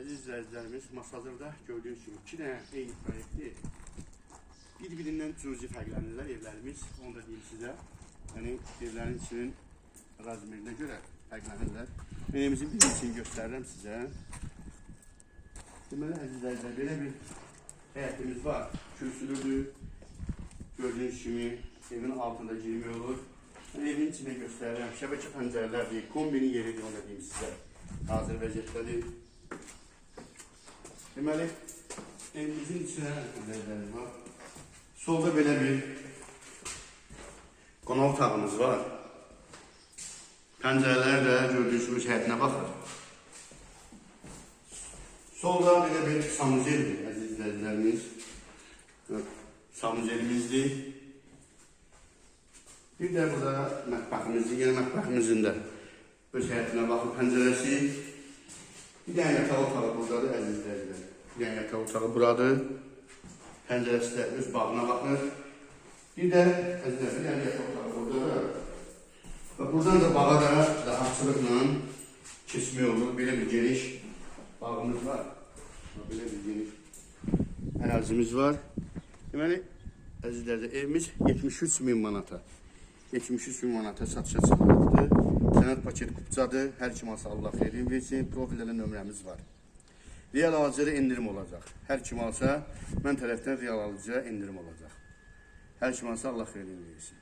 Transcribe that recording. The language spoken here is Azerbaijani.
Əziz izləyicilərimiz, hazırda gördüyünüz kimi 2 dənə eyni proyektli bir-birindən cüzi fərqlənirlər evlərimiz. Onu da deyim sizə. Yəni evlərin içinin razmerinə görə fərqlənirlər. Evimizin birincisini göstərirəm sizə. Deməli, əziz izləyicilər, belə bir həyətimiz var. Kürsülüdür. Gördüyünüz kimi evin altında girmək olur. Evin içində göstərirəm. Şəbəkə pəncərələrdir. Kombinin yeridir, onu da deyim sizə. Hazır vəziyyətdədir. Deməli, evimizin içinə pəncərələrimiz var. Solda belə bir qonaq otağımız var. Pəncərələr də gördüyünüz kimi həyətinə baxır. Solda belə bir samuzeldir, əziz izləyicilərimiz. Samuzelimizdir. Bir də burada mətbəximizdir. Yəni mətbəximizin də öz həyətinə baxır pəncərəsi. Bir dənə yataq otağı buradadır, əziz izləyicilər. Bir dənə yataq otağı buradır. Pəncərəsi də öz bağına baxır. Bir də əzizlər, bir dənə yataq otağı buradadır. Və buradan da bağa da rahatçılıqla keçmək olur. Belə bir geniş bağımız var. Belə bir geniş ərazimiz var. Deməli, əzizlər, evimiz 73.000 manata. 73.000 manata satışa çıxarılıbdır. Sənəd paket kupcadır. Hər kim alsa Allah xeyrin versin. Profildə nömrəmiz var. Real alıcıda indirim olacaq. Hər kim alsa, mən tərəfdən real alıcıya indirim olacaq. Hər kim alsa Allah xeyrin versin.